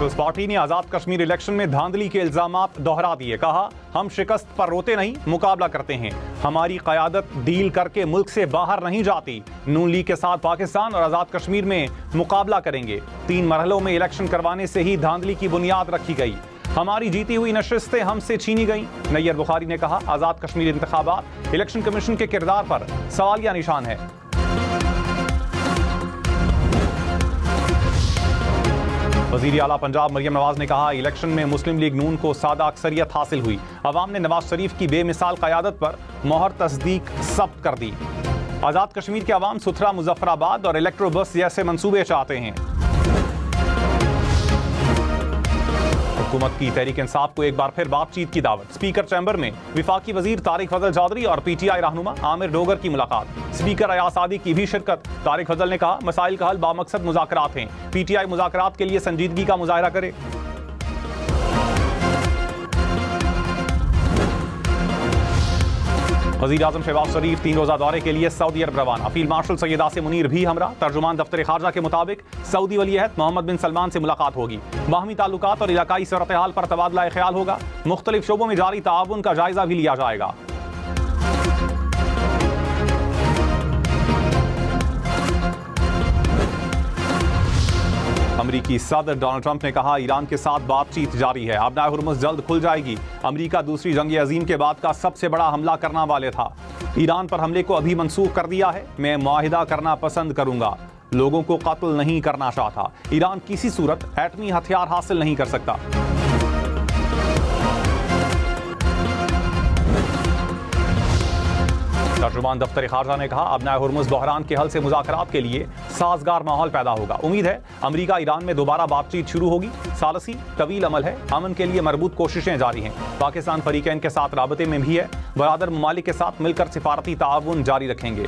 Peoples party ने आजाद Kashmir election में धांधली के इल्जामात दोहरा दिए। कहा, हम शिकस्त पर रोते नहीं, मुकाबला करते हैं। हमारी क़यादत डील करके मुल्क से बाहर नहीं जाती। नून लीग के साथ पाकिस्तान और आजाद कश्मीर में मुकाबला करेंगे। 3 मरहलों में इलेक्शन करवाने से ही धांधली की बुनियाद रखी गई। हमारी जीती हुई नशिस्तें हमसे छीनी गई। नैयर बुखारी ने कहा, आजाद कश्मीर इंतखाबात इलेक्शन कमीशन के किरदार पर सवालिया निशान है। वजीर आला पंजाब मरियम नवाज ने कहा, इलेक्शन में मुस्लिम लीग नून को सादा अक्सरियत हासिल हुई। अवाम ने नवाज शरीफ की बेमिसाल क़यादत पर मोहर तस्दीक सब्त कर दी। आजाद कश्मीर के अवाम सुथरा मुजफ्फराबाद और इलेक्ट्रो बस जैसे मंसूबे चाहते हैं। हुकूमत की तहरीक इंसाफ को एक बार फिर बातचीत की दावत। स्पीकर चैम्बर में विफाकी वजीर तारिक फजल चौधरी और PTI रहनुमा आमिर डोगर की मुलाकात। स्पीकर अयाज सादी की भी शिरकत। तारिक फजल ने कहा, मसाइल का हल बामकसद मुज़ाकरात हैं। PTI मुज़ाकरात के लिए संजीदगी का मुजाहरा करे। वज़ीर आज़म शहबाज शरीफ 3 रोज़ा दौरे के लिए सऊदी अरब रवाना। फील्ड मार्शल सैयद आसिम मुनीर भी हमरा। तर्जुमान दफ्तर खारजा के मुताबिक सऊदी वली-ए-अहद मोहम्मद बिन सलमान से मुलाकात होगी। बाहमी ताल्लुकात और इलाकाई सूरत हाल पर तबादला ख्याल होगा। मुख्तलिफ शोबों में जारी ताउन का जायजा भी लिया जाएगा। अमरीकी सदर डोनाल्ड ट्रंप ने कहा, ईरान के साथ बातचीत जारी है। आबनाए हुर्मुज़ जल्द खुल जाएगी। अमरीका दूसरी जंग अजीम के बाद का सबसे बड़ा हमला करने वाले था। ईरान पर हमले को अभी मंसूख कर दिया है। मैं मुआहिदा करना पसंद करूंगा। लोगों को कत्ल नहीं करना चाहता। ईरान किसी सूरत एटमी हथियार हासिल नहीं कर सकता। तर्जुमान दफ्तर खारजा ने कहा, अबनाए हुर्मुज़ बहरान के हल से मुज़ाकरात के लिए साजगार माहौल पैदा होगा। उम्मीद है अमरीका ईरान में दोबारा बातचीत शुरू होगी। सालसी तवील अमल है। अमन के लिए मरबूत कोशिशें जारी हैं। पाकिस्तान फरीकैन के साथ राबते में भी है। बरादर ममालिक के साथ मिलकर सिफारती ताउन जारी रखेंगे।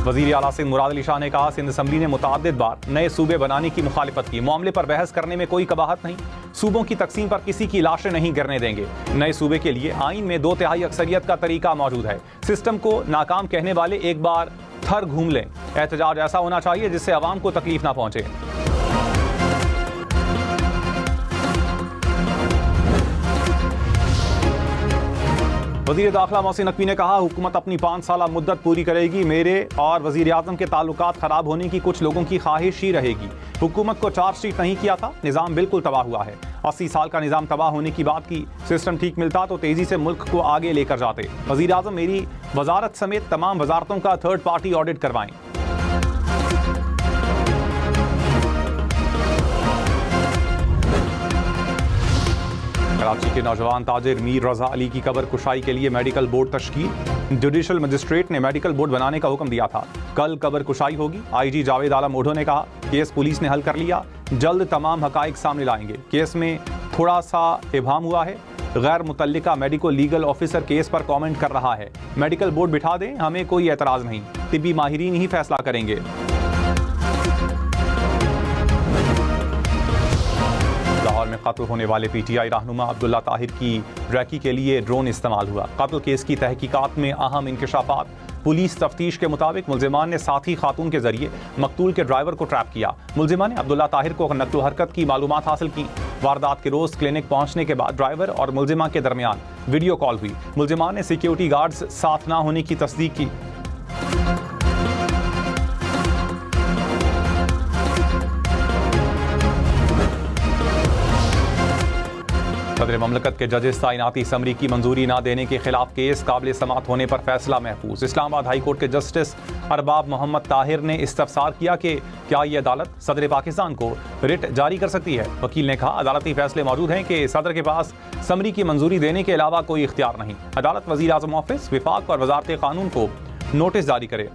वज़ीर आला सिंध मुराद अली शाह ने कहा, सिंध असम्बली ने मुतअद्दिद बार नए सूबे बनाने की मुखालिफत की। मामले पर बहस करने में कोई कबाहत नहीं। सूबों की तकसीम पर किसी की लाशें नहीं गिरने देंगे। नए सूबे के लिए आइन में 2/3 अक्सरियत का तरीका मौजूद है। सिस्टम को नाकाम कहने वाले एक बार थर घूम लें। एहतजाज ऐसा होना चाहिए जिससे अवाम को तकलीफ ना पहुंचे। वज़ीर दाखिला मोहसिन नकवी ने कहा, हुकूमत अपनी 5 साला मुद्दत पूरी करेगी। मेरे और वज़ीर आज़म के ताल्लुकात ख़राब होने की कुछ लोगों की ख्वाहिश ही रहेगी। हुकूमत को चार्जशीट नहीं किया था। निज़ाम बिल्कुल तबाह हुआ है। 80 साल का निज़ाम तबाह होने की बात की। सिस्टम ठीक मिलता तो तेज़ी से मुल्क को आगे लेकर जाते। वज़ीर आज़म मेरी वजारत समेत तमाम वजारतों का 3rd पार्टी ऑडिट करवाएं। कराची के नौजवान ताजिर मीर रजा अली की कब्र कुशाई के लिए मेडिकल बोर्ड तश्कील। जुडिशल मजिस्ट्रेट ने मेडिकल बोर्ड बनाने का हुक्म दिया था। कल कब्र कुशाई होगी। IG जावेद आलम ओढो ने कहा, केस पुलिस ने हल कर लिया। जल्द तमाम हकाइक सामने लाएंगे। केस में थोड़ा सा इबहाम हुआ है। गैर मुतल्लिका मेडिकल लीगल ऑफिसर केस पर कमेंट कर रहा है। मेडिकल बोर्ड बिठा दें, हमें कोई एतराज़ नहीं। तिब्बी माहिरीन ही फैसला करेंगे। लाहौर में कत्ल होने वाले PTI रहनुमा अब्दुल्ला ताहिर की रैकी के लिए ड्रोन इस्तेमाल हुआ। कत्ल केस की तहकीकात में अहम इंकशाफात। पुलिस तफ्तीश के मुताबिक मुल्जिमान ने साथी खातून के जरिए मकतूल के ड्राइवर को ट्रैप किया। मुल्जिमान ने अब्दुल्ला ताहिर को नक्ल हरकत की मालूमात हासिल की। वारदात के रोज क्लिनिक पहुंचने के बाद ड्राइवर और मुल्जिमा के दरमियान वीडियो कॉल हुई। मुल्जिमान ने सिक्योरिटी गार्ड्स साथ न होने की तस्दीक की। सदर ममलकत के जजेस ताइनाती समरी की मंजूरी न देने के खिलाफ केस काबिल समात होने पर फैसला महफूज। इस्लामाबाद हाई कोर्ट के जस्टिस अरबाब मोहम्मद ताहिर ने इस्तफसार किया कि क्या ये अदालत सदर पाकिस्तान को रिट जारी कर सकती है। वकील ने कहा, अदालती फैसले मौजूद हैं कि सदर के पास समरी की मंजूरी देने के अलावा कोई इख्तियार नहीं। अदालत वज़ीर आज़म ऑफिस, विफाक और वजारत कानून को नोटिस जारी करे।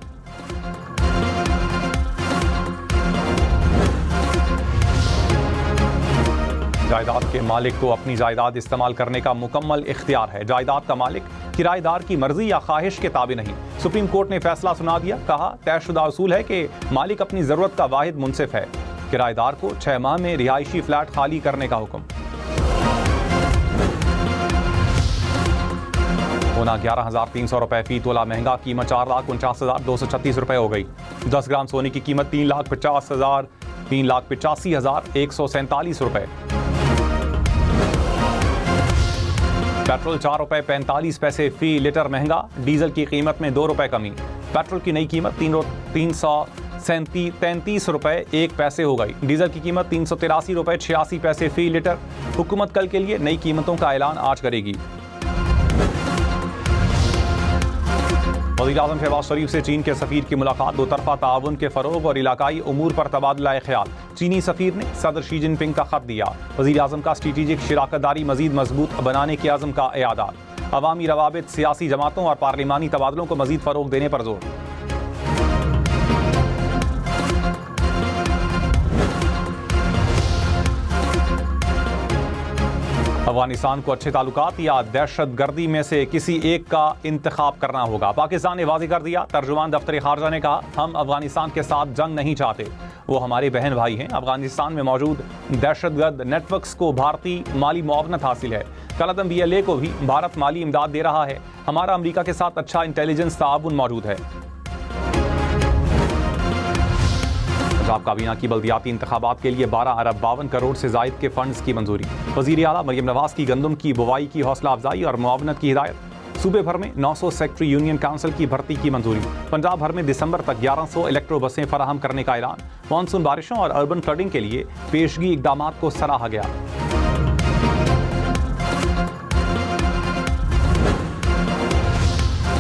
जायदाद के मालिक को अपनी जायदाद इस्तेमाल करने का मुकम्मल इख्तियार है। जायदाद का मालिक किराएदार की मर्जी या ख्वाहिश के ताबे नहीं। सुप्रीम कोर्ट ने फैसला सुना दिया। कहा, तयशुदा उसूल है कि मालिक अपनी जरूरत का वाहिद मुनसिफ है। किराएदार को 6 माह में रिहायशी फ्लैट खाली करने का हुक्म। सोना 11,300 रुपये फी तोला महंगा, कीमत 4,49,236 रुपये हो गई। 10 ग्राम सोने की कीमत 3,85,147 रुपये। पेट्रोल 4 रुपये 45 पैसे फी लीटर महंगा, डीजल की कीमत में 2 रुपये कमी। पेट्रोल की नई कीमत 333 रुपये 1 पैसे हो गई। डीजल की कीमत 383 रुपये 86 पैसे फी लीटर। हुकूमत कल के लिए नई कीमतों का ऐलान आज करेगी। वज़ीर-ए-आज़म शहबाज शरीफ से चीन के सफ़ीर की मुलाकात, दो तरफ़ा ताउन के फ़रोग़ और इलाकाई उमूर पर तबादला ख्याल। चीनी सफ़ीर ने सदर शी जिनपिंग का ख़त दिया। वज़ीर-ए-आज़म का स्ट्रेटेजिक शिराकतदारी मज़ीद मजबूत बनाने के आज़म का इआदा। अवामी रवाबित, सियासी जमातों और पार्लिमानी तबादलों को मज़ीद फ़रोग़ देने पर जोर। अफगानिस्तान को अच्छे ताल्लुकात या दहशत गर्दी में से किसी एक का इंतखाब करना होगा। पाकिस्तान ने वाज़ेह कर दिया। तर्जुमान दफ्तर खारजा ने कहा, हम अफगानिस्तान के साथ जंग नहीं चाहते, वो हमारे बहन भाई हैं। अफगानिस्तान में मौजूद दहशतगर्द नेटवर्क्स को भारतीय माली मुआवनत हासिल है। कलअदम BLA को भी भारत माली इमदाद दे रहा है। हमारा अमरीका के साथ अच्छा इंटेलिजेंस ताउन मौजूद है। पंजाब काबीना की बल्दियाती इंतखाबात के लिए 12 अरब 52 करोड़ से ज़ायद के फंड्स की मंजूरी। वज़ीर आला मरियम नवाज की गंदम की बुवाई की हौसला अफजाई और मुआवनत की हिदायत। सूबे भर में 900 सेक्रेटरी यूनियन काउंसिल की भर्ती की मंजूरी। पंजाब भर में दिसंबर तक 1100 इलेक्ट्रो बसें फराहम करने का ऐलान। मानसून बारिशों और अर्बन फ्लडिंग के लिए पेशगी इकदामात को सराहा गया।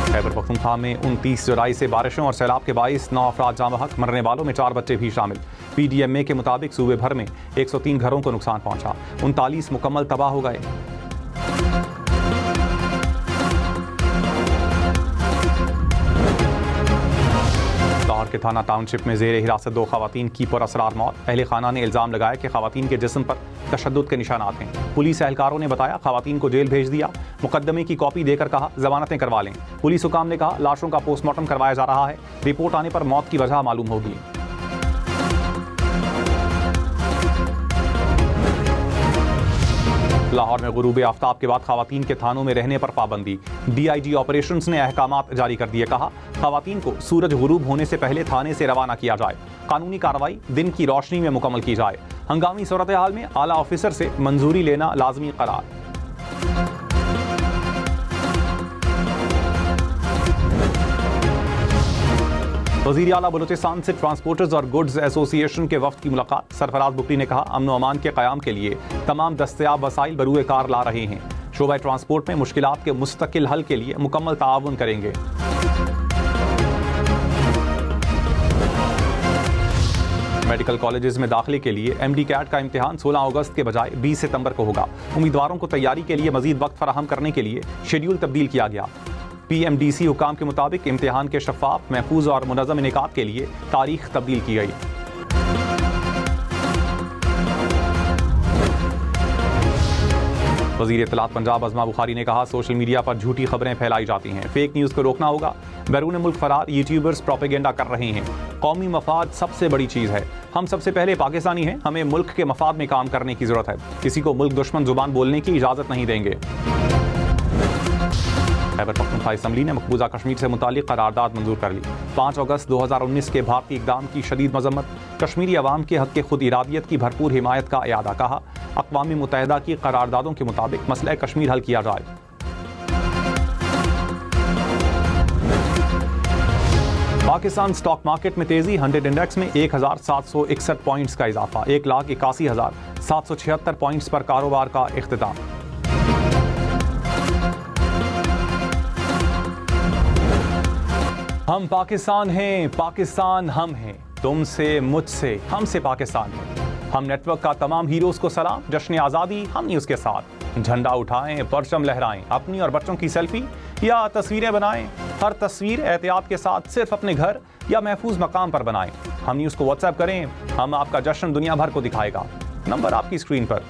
खैबर पख्तूनख्वा में 29 जुलाई से बारिशों और सैलाब के बाइस 9 अफराद जाम बहक, मरने वालों में 4 बच्चे भी शामिल। PDMA के मुताबिक सूबे भर में 103 घरों को नुकसान पहुंचा, 39 मुकम्मल तबाह हो गए। लाहौर के थाना टाउनशिप में जेर हिरासत 2 खवातीन की पुरअसरार मौत। अहले खाना ने इल्जाम लगाया कि खवातीन के जिस्म पर तशद्दुद के निशानात हैं। पुलिस एहलकारों ने बताया खवातीन को जेल भेज दिया। मुकदमे की कॉपी देकर कहा जमानतें करवा लें। पुलिस हुकाम ने कहा लाशों का पोस्टमार्टम करवाया जा रहा है, रिपोर्ट आने पर मौत की वजह मालूम होगी। लाहौर में गुरूब आफ्ताब के बाद खवातीन के थानों में रहने पर पाबंदी। DIG ऑपरेशंस ने अहकामात जारी कर दिए। कहा खवातीन को सूरज गुरूब होने से पहले थाने से रवाना किया जाए। कानूनी कार्रवाई दिन की रोशनी में मुकम्मल की जाए। हंगामी सूरत हाल में आला ऑफिसर से मंजूरी लेना लाजमी करार। वज़ीर आला बलूचिस्तान से ट्रांसपोर्टर्स और गुड्स एसोसिएशन के वफ्द की मुलाकात। सरफराज बुकटी ने कहा अमन व अमान के क़याम के लिए तमाम दस्तयाब वसाइल बरूए कार ला रहे हैं। शोबा ट्रांसपोर्ट में मुश्किलात के मुस्तकिल हल के लिए मुकम्मल ताआवुन करेंगे। मेडिकल कॉलेजेस में दाखिले के लिए MD कैट का इम्तिहान 16 अगस्त के बजाय 20 सितंबर को होगा। उम्मीदवारों को तैयारी के लिए मजीद वक्त फराहम करने के लिए शेड्यूल तब्दील किया गया। PMDC हुकाम के मुताबिक इम्तिहान के शफाफ, महफूज और मुनज़्ज़म इनेकाद के लिए तारीख तब्दील की गई। वज़ीर इत्तलात पंजाब अज़मा बुखारी ने कहा सोशल मीडिया पर झूठी खबरें फैलाई जाती हैं, फेक न्यूज़ को रोकना होगा। बैरून मुल्क फरार यूट्यूबर्स प्रोपेगेंडा कर रहे हैं। कौमी मफाद सबसे बड़ी चीज़ है। हम सबसे पहले पाकिस्तानी हैं, हमें मुल्क के मफाद में काम करने की ज़रूरत है। किसी को मुल्क दुश्मन जुबान बोलने की इजाज़त नहीं देंगे। खैबर पख्तूनख्वा असम्बली ने मकबूजा कश्मीर से मुतालिक करारदाद मंजूर कर ली। 5 अगस्त 2019 के भारतीय इक़दाम की शदीद मजम्मत। कश्मीरी अवाम के हक़ खुद इरादियत की भरपूर हिमायत का इयादा। कहा अक़वाम मुत्तहिदा की करारदादों के मुताबिक मसला कश्मीर हल किया जाए। पाकिस्तान स्टॉक मार्केट में तेजी। 100 इंडेक्स में 1761 पॉइंट्स का इजाफा। 1,81,776 पॉइंट्स पर कारोबार का इख्तिताम। हम पाकिस्तान हैं, पाकिस्तान हम हैं, तुमसे मुझसे हमसे पाकिस्तान है। हम नेटवर्क का तमाम हीरोज को सलाम। जश्न आज़ादी हम न्यूज़ के साथ। झंडा उठाएं, परचम लहराएं, अपनी और बच्चों की सेल्फी या तस्वीरें बनाएं। हर तस्वीर एहतियात के साथ सिर्फ अपने घर या महफूज मकाम पर बनाएं। हम न्यूज़ को व्हाट्सएप करें, हम आपका जश्न दुनिया भर को दिखाएगा। नंबर आपकी स्क्रीन पर।